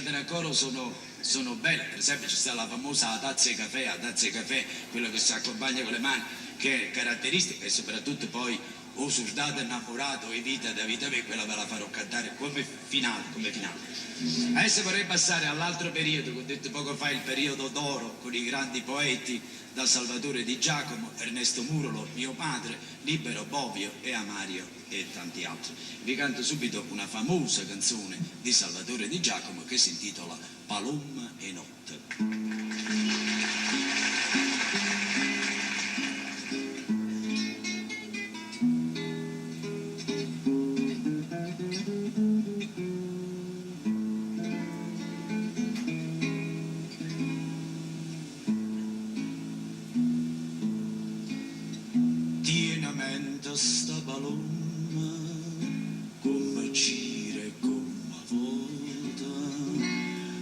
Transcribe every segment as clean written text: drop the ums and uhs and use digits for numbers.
cantano a coro sono belle. Per esempio ci sta la famosa tazza di caffè, quello che si accompagna con le mani, che è caratteristica, e soprattutto poi O soldato innamorato e vita da vita mia, quella ve la farò cantare come finale. Adesso vorrei passare all'altro periodo, che ho detto poco fa, il periodo d'oro, con i grandi poeti da Salvatore Di Giacomo, Ernesto Murolo, mio padre, Libero, Bobbio e Amario e tanti altri. Vi canto subito una famosa canzone di Salvatore Di Giacomo che si intitola Palomma e notte. Sta palomma come gira e come volta,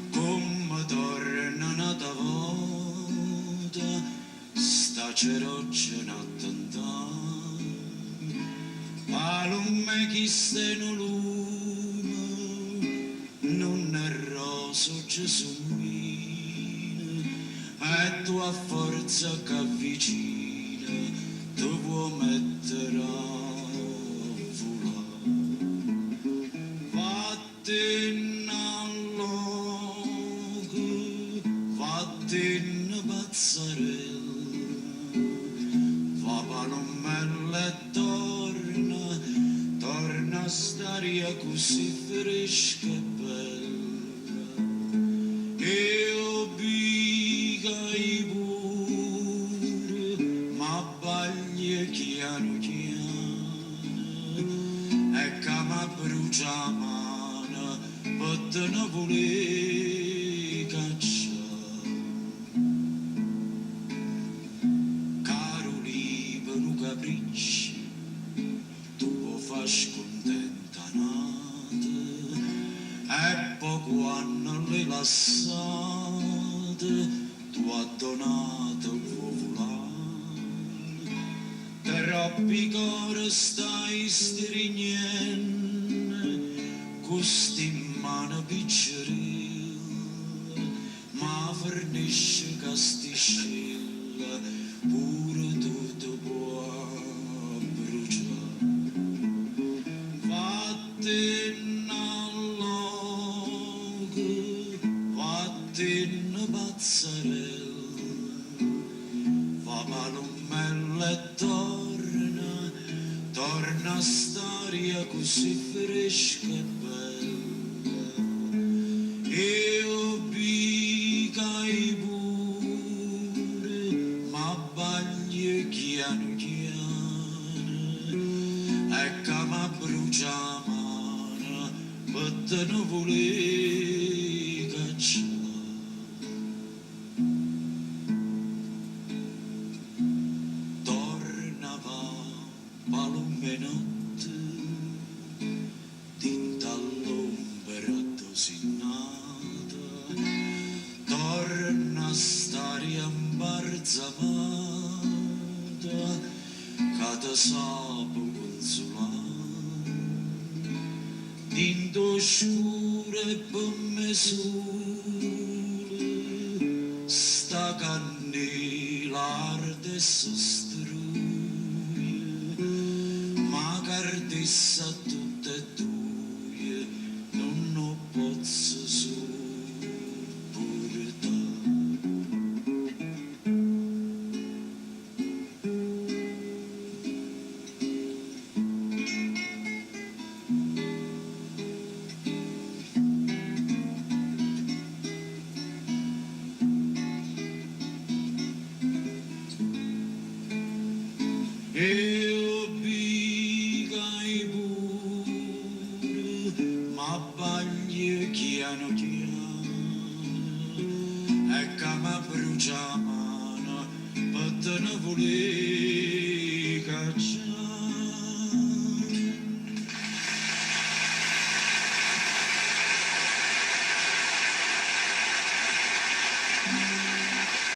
come torna un'altra volta, sta ceroccia un'attentata, palomma chi sta in un lume, non è roso Gesù mio, e tu a forza che avvicina, tu puoi mettere a volare. Vattene all'oco, vattene pazzarella, va palomella e torna a stare così fresca e bella, e obbligai pure, ma baglie chiano e che mi brucia la mano per te ne voler cacciare. Caro libero capriccio, tu lo fai scontenta nata, e poco hanno le lassate, tu ha donato volare. Troppi cori stai strignendo, costi in mano piccerella, ma fornisce casticella, pure tutto può bruciare. Vattene all'oco, vattene pazzarella, va palomella e torna a stare così fresca e bella, e obbligai pure, ma baglie chiano e che mi brucia la mano per te ne voler cacciare. Palombe notte, tinta all'ombra dosinnata, torna a stare imbarzamata, che te sapo consolare, tinto scuro e per me sole, sta candela arde e sostruye, cardessa tutte e due, non lo posso sopportare. Ma baglie chiano e che mi brucia la mano per te ne voler